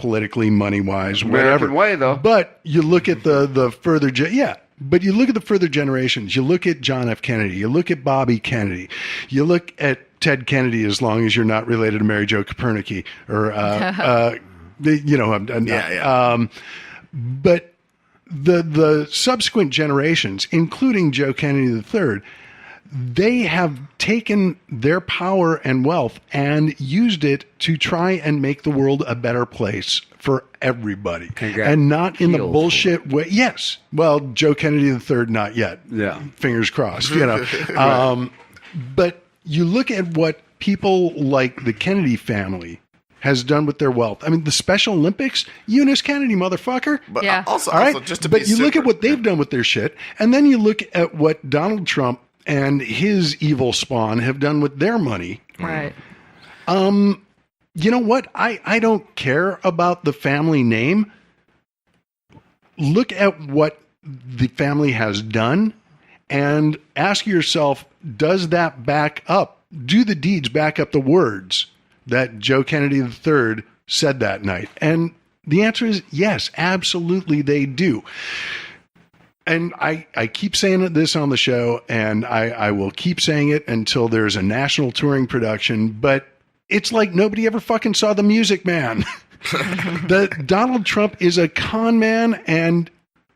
politically, money-wise, whatever. American way, though. But you look at the further, but you look at the further generations. You look at John F. Kennedy. You look at Bobby Kennedy. You look at Ted Kennedy, as long as you're not related to Mary Jo Kopernicki or, but the subsequent generations, including Joe Kennedy III, they have taken their power and wealth and used it to try and make the world a better place for everybody. And not in the bullshit way. Yes. Well, Joe Kennedy III, not yet. Yeah. Fingers crossed, But you look at what people like the Kennedy family has done with their wealth. I mean, the Special Olympics, Eunice Kennedy, motherfucker. But also just to but you look at what they've done with their shit, and then you look at what Donald Trump and his evil spawn have done with their money. Right. You know what? I don't care about the family name. Look at what the family has done and ask yourself, does that back up? Do the deeds back up the words that Joe Kennedy III said that night? And the answer is yes, absolutely they do. And I keep saying this on the show, and I will keep saying it until there's a national touring production, but it's like nobody ever fucking saw The Music Man. Donald Trump is a con man, and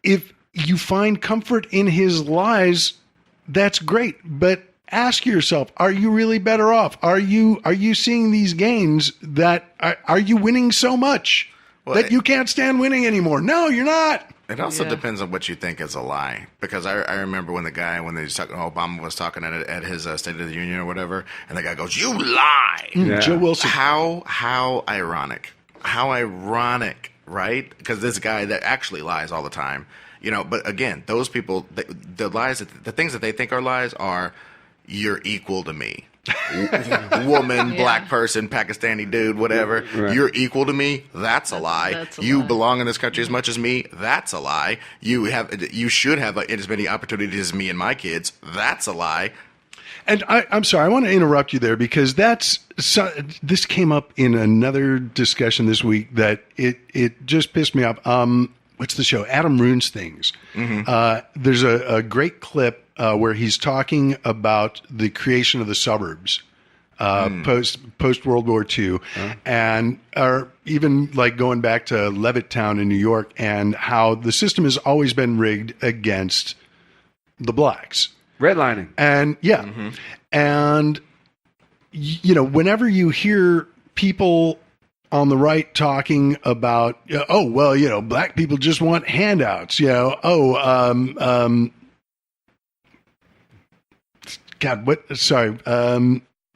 if you find comfort in his lies, that's great. But ask yourself, are you really better off? Are you seeing these gains that are you winning so much that you can't stand winning anymore? No, you're not. It also depends on what you think is a lie. Because I remember when Obama was talking at his State of the Union or whatever, and the guy goes, "You lie." Joe Wilson. How ironic. How ironic, right? Because this guy that actually lies all the time. But again, those people, the lies, the things that they think are lies are, you're equal to me. Woman, black person, Pakistani dude, whatever. Right. You're equal to me. That's a lie. That's a you lie. Belong in this country as much as me. That's a lie. You should have as many opportunities as me and my kids. That's a lie. And I'm sorry, I want to interrupt you there because this came up in another discussion this week that it just pissed me off. What's the show? Adam Ruins Things. Mm-hmm. There's a great clip where he's talking about the creation of the suburbs post World War II, and or even like going back to Levittown in New York, and how the system has always been rigged against the blacks. Redlining. And and whenever you hear people on the right talking about, black people just want handouts, God, what? Sorry,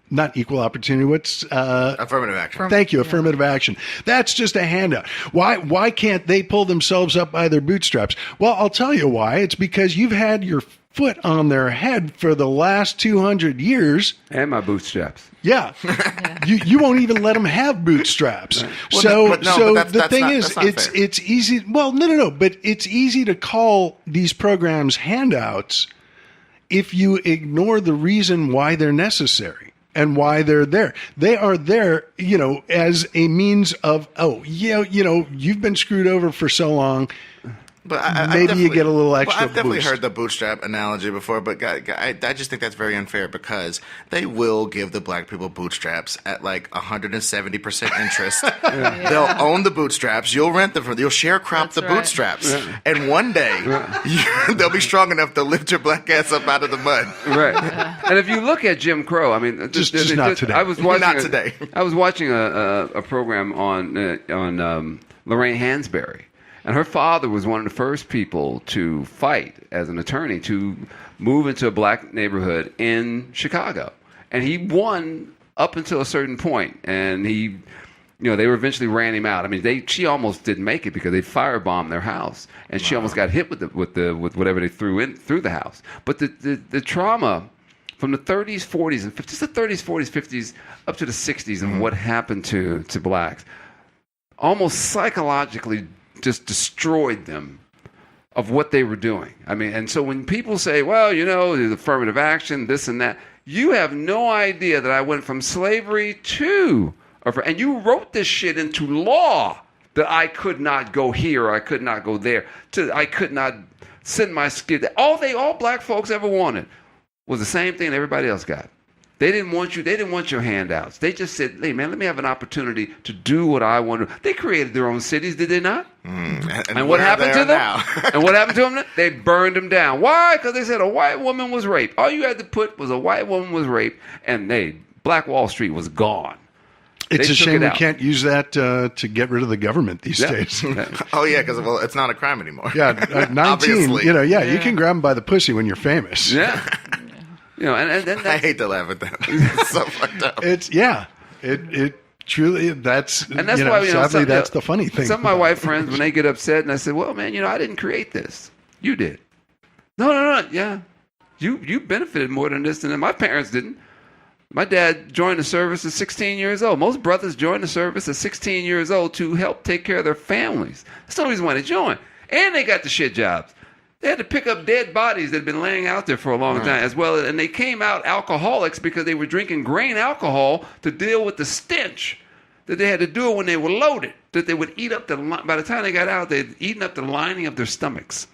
not equal opportunity. What's affirmative action? Thank you, affirmative action. That's just a handout. Why can't they pull themselves up by their bootstraps? Well, I'll tell you why. It's because you've had your foot on their head for the last 200 years. And my bootstraps. Yeah. You won't even let them have bootstraps. Right. Well, the thing is, it's easy. Well, no. But it's easy to call these programs handouts if you ignore the reason why they're necessary and why they're there. They are there, as a means of, you've been screwed over for so long. But maybe you get a little extra I've definitely boost. heard the bootstrap analogy before, but I just think that's very unfair because they will give the black people bootstraps at like 170% interest. They'll own the bootstraps. You'll rent them you'll share crop the bootstraps. Yeah. And one day, they'll be strong enough to lift your black ass up out of the mud. Right. And if you look at Jim Crow, I mean, just not today. I was watching not today. I was watching a program on Lorraine Hansberry. And her father was one of the first people to fight as an attorney to move into a black neighborhood in Chicago. And he won up until a certain point. And they were eventually ran him out. I mean, she almost didn't make it because they firebombed their house. And she almost got hit with whatever they threw in through the house. But the trauma from the 30s, 40s, and 50s, the 30s, 40s, 50s, up to the 60s, and what happened to blacks, almost psychologically just destroyed them of what they were doing. I mean, and so when people say, well, the affirmative action, this and that, you have no idea that I went from slavery to, and you wrote this shit into law that I could not go here, or I could not go there, I could not send my skid. All black folks ever wanted was the same thing everybody else got. They didn't want you. They didn't want your handouts. They just said, "Hey, man, let me have an opportunity to do what I want to." They created their own cities, did they not? And what happened to them? And what happened to them? They burned them down. Why? Because they said a white woman was raped. All you had to put was a white woman was raped, and Black Wall Street was gone. It's a shame we can't use that to get rid of the government these days. Oh, yeah, because, it's not a crime anymore. Yeah, 19, Obviously. you can grab them by the pussy when you're famous. Yeah. And I hate to laugh at that. It's so fucked up. It truly, that's why, sadly, that's the funny thing. Some of my white friends, when they get upset, and I said, well, man, I didn't create this. You did. No. Yeah. You benefited more than this, and my parents didn't. My dad joined the service at 16 years old. Most brothers join the service at 16 years old to help take care of their families. That's the reason why they joined. And they got the shit jobs. They had to pick up dead bodies that had been laying out there for a long time as well. And they came out alcoholics because they were drinking grain alcohol to deal with the stench that they had to do when they were loaded, that they would eat up by the time they got out, they'd eaten up the lining of their stomachs.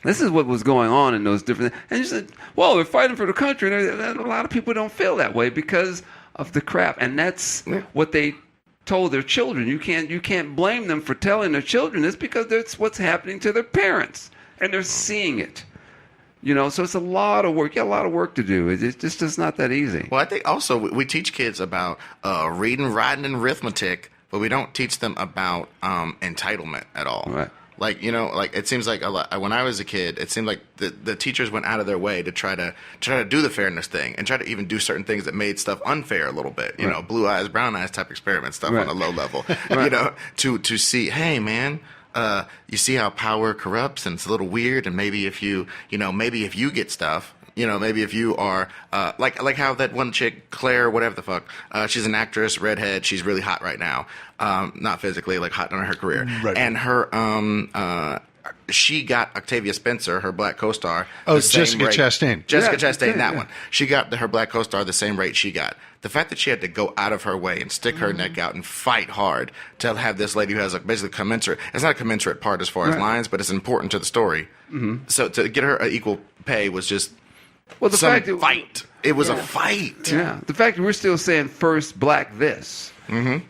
This is what was going on in those different things. And you said, well, they're fighting for the country. And a lot of people don't feel that way because of the crap. And that's what they told their children. You can't blame them for telling their children this because that's what's happening to their parents. And they're seeing it. So it's a lot of work. You got a lot of work to do. It's just not that easy. Well, I think also we teach kids about reading, writing, and arithmetic, but we don't teach them about entitlement at all. Right. It seems like a lot, when I was a kid, it seemed like the teachers went out of their way to try to do the fairness thing and try to even do certain things that made stuff unfair a little bit. Blue eyes, brown eyes type experiment stuff on a low level. To see, hey man, you see how power corrupts and it's a little weird, and maybe if you get stuff. Maybe if you are like how that one chick, Claire, whatever the fuck, she's an actress, redhead, she's really hot right now. Not physically, like hot in her career. Right. And her she got Octavia Spencer, her black co-star. Oh, Jessica Chastain. Jessica Chastain, that one. She got her black co-star the same rate she got. The fact that she had to go out of her way and stick her neck out and fight hard to have this lady who has basically commensurate. It's not a commensurate part as far as lines, but it's important to the story. Mm-hmm. So to get her equal pay was just. Well, the fact that fight. It was a fight. Yeah. The fact that we're still saying first black this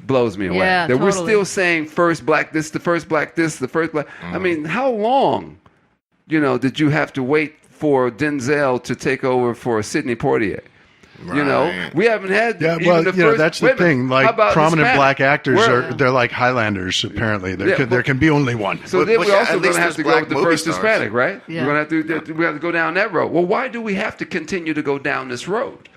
blows me away. Yeah, that totally. we're still saying first black this, the first black this, the first black. I mean, how long, did you have to wait for Denzel to take over for Sidney Poitier? Right. We haven't had Yeah, even well, the first. that's the thing. How Like about prominent Hispanic? black actors they're like Highlanders. Apparently, there can be only one. So then But we're yeah, also at going least to have there's to go black with the movie first stars. Hispanic, right? Yeah. We're going to have to go down that road. Well, why do we have to continue to go down this road?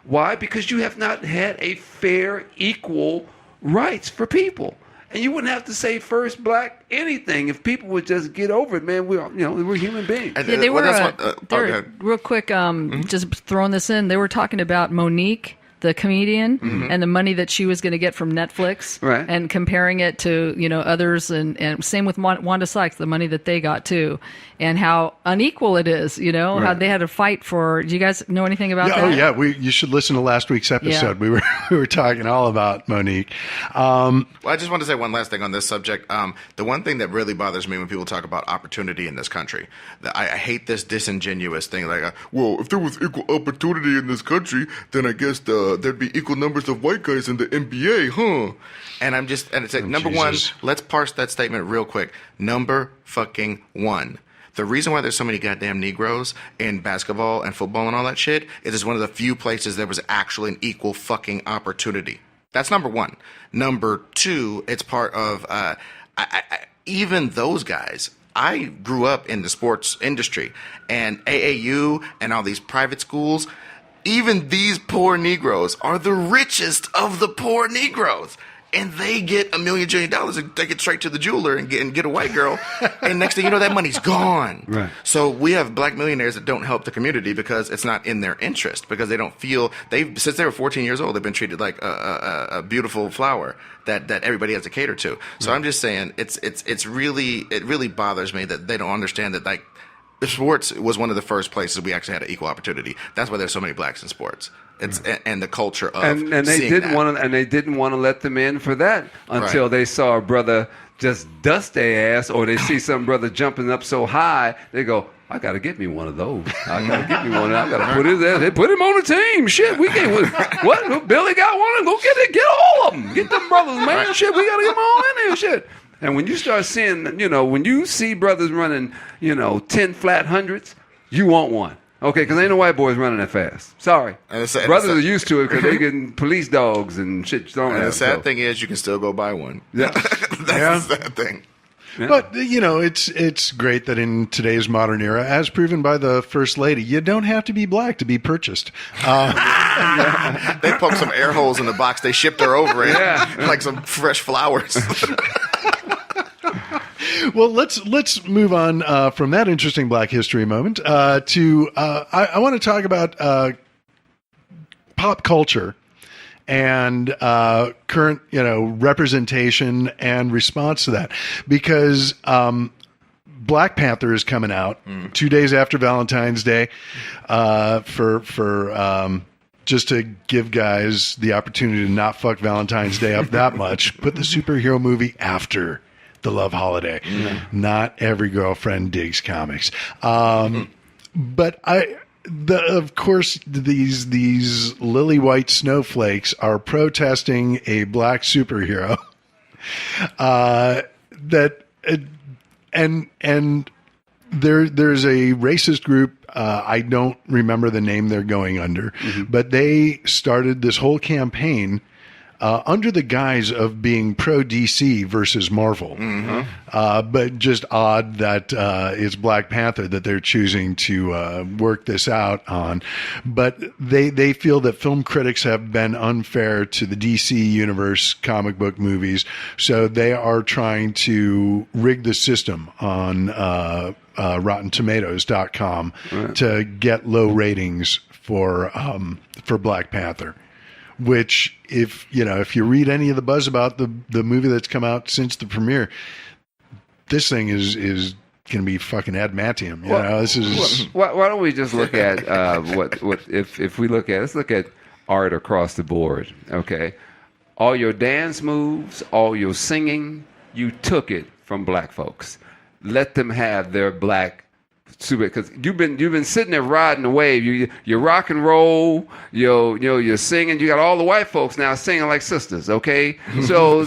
Why? Because you have not had a fair, equal rights for people. And you wouldn't have to say first black anything if people would just get over it, man. We're human beings. And, Yeah, they were, go ahead. real quick, just throwing this in, they were talking about Monique, the comedian, and the money that she was going to get from Netflix, Right. and comparing it to others, and same with Wanda Sykes, the money that they got too, and how unequal it is. How Right. they had to fight for. Do you guys know anything about that? Oh yeah, you should listen to last week's episode. Yeah. We were talking all about Monique. Well, I just want to say one last thing on this subject. The one thing that really bothers me when people talk about opportunity in this country, that I hate this disingenuous thing. Like, well, if there was equal opportunity in this country, then I guess there'd be equal numbers of white guys in the NBA, huh? And it's like, number Jesus. one, let's parse that statement real quick. Number fucking one. The reason why there's so many goddamn Negroes in basketball and football and all that shit is it's one of the few places there was actually an equal fucking opportunity. That's number one. Number two, it's part of even those guys. I grew up in the sports industry, and AAU and all these private schools, even these poor Negroes are the richest of the poor Negroes. And they get $1 million and take it straight to the jeweler and get a white girl. And next thing you know, that money's gone. Right. So we have black millionaires that don't help the community because it's not in their interest, because they don't feel since they were 14 years old, they've been treated like a beautiful flower that everybody has to cater to. So I'm just saying it really bothers me that they don't understand that, like, sports was one of the first places we actually had an equal opportunity. That's why there's so many blacks in sports. It's and the culture of and they seeing didn't that. want to let them in for that until Right. they saw a brother just dust their ass, or they see some brother jumping up so high, they go, I gotta get me one of those. I gotta put his ass. They put him on the team. Shit, we can't. What? Billy got one. Go get it. Get all of them. Get them brothers, man. Shit, we gotta get them all in there. Shit. And when you start seeing, when you see brothers running, 10 flat hundreds, you want one. Okay, because ain't no white boys running that fast. Sorry. Brothers are used to it because they getting police dogs and shit thrown at them. And the sad thing is you can still go buy one. Yeah. That's the sad thing. Yeah. But, it's great that in today's modern era, as proven by the First Lady, you don't have to be black to be purchased. They poke some air holes in the box. They shipped her over it like some fresh flowers. Well, let's move on from that interesting Black History moment to I want to talk about pop culture and current representation and response to that, because Black Panther is coming out 2 days after Valentine's Day for just to give guys the opportunity to not fuck Valentine's Day up that much. Put the superhero movie after the love holiday. Not every girlfriend digs comics. But of course, these lily white snowflakes are protesting a black superhero. And there's a racist group. I don't remember the name they're going under, but they started this whole campaign under the guise of being pro DC versus Marvel. But just odd that it's Black Panther that they're choosing to work this out on. But they feel that film critics have been unfair to the DC Universe comic book movies, so they are trying to rig the system on RottenTomatoes.com to get low ratings for Black Panther. Which, if you read any of the buzz about the movie that's come out since the premiere, this thing is going to be fucking adamantium. This is. Why don't we just look at if we let's look at art across the board. Okay, all your dance moves, all your singing, you took it from black folks. Let them have their black. Because you've been sitting there riding the wave. You rock and roll. You're singing. You got all the white folks now singing like sisters. Okay, so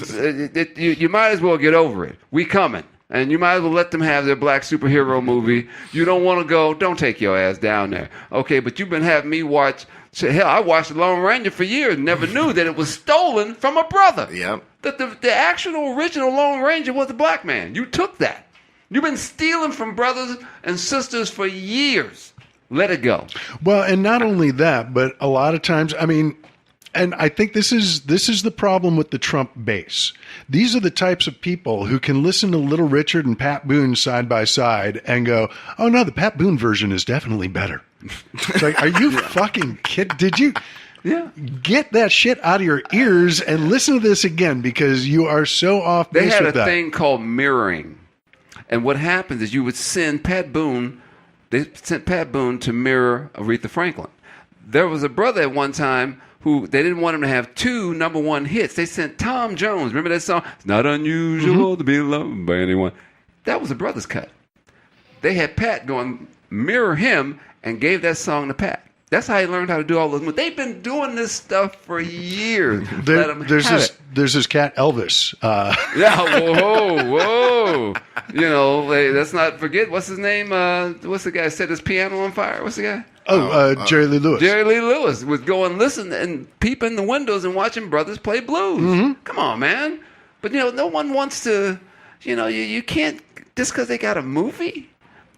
you might as well get over it. We coming, and you might as well let them have their black superhero movie. You don't want to go? Don't take your ass down there. Okay, but you've been having me watch. Hell, I watched The Lone Ranger for years. Never knew that it was stolen from a brother. Yep. That the actual original Lone Ranger was a black man. You took that. You've been stealing from brothers and sisters for years. Let it go. Well, and not only that, but a lot of times, and I think this is the problem with the Trump base. These are the types of people who can listen to Little Richard and Pat Boone side by side and go, "Oh no, the Pat Boone version is definitely better." It's like, are you fucking kidding? Did you? Yeah. Get that shit out of your ears and listen to this again, because you are so off base with that. They had a thing called mirroring. And what happens is you would send Pat Boone, they sent Pat Boone to mirror Aretha Franklin. There was a brother at one time who they didn't want him to have 2 number 1 hits. They sent Tom Jones. Remember that song? It's not unusual to be loved by anyone. That was a brother's cut. They had Pat go and mirror him and gave that song to Pat. That's how he learned how to do all those moves. They've been doing this stuff for years. There's this cat Elvis. Yeah, whoa. Let's not forget, what's his name? What's the guy that set his piano on fire? What's the guy? Jerry Lee Lewis. Jerry Lee Lewis was going listen and peep in the windows and watching brothers play blues. Come on, man. But no one wants to. You can't just because they got a movie.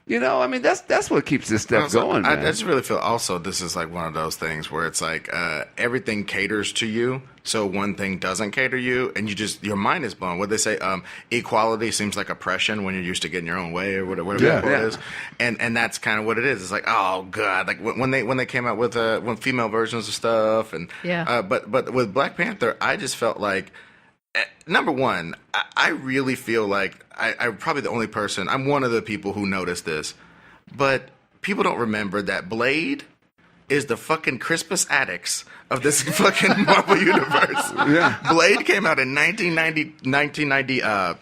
That's what keeps this stuff going, man. I just really feel also this is like one of those things where it's like everything caters to you, so one thing doesn't cater to you, and your mind is blown. What they say, equality seems like oppression when you're used to getting your own way or whatever it is, and that's kind of what it is. It's like, oh god, like when they came out with when female versions of stuff, and but with Black Panther, I just felt like. Number one, I really feel like I'm probably the only person. I'm one of the people who noticed this, but people don't remember that Blade is the fucking Crispus Attucks of this fucking Marvel universe. Yeah. Blade came out in 1990.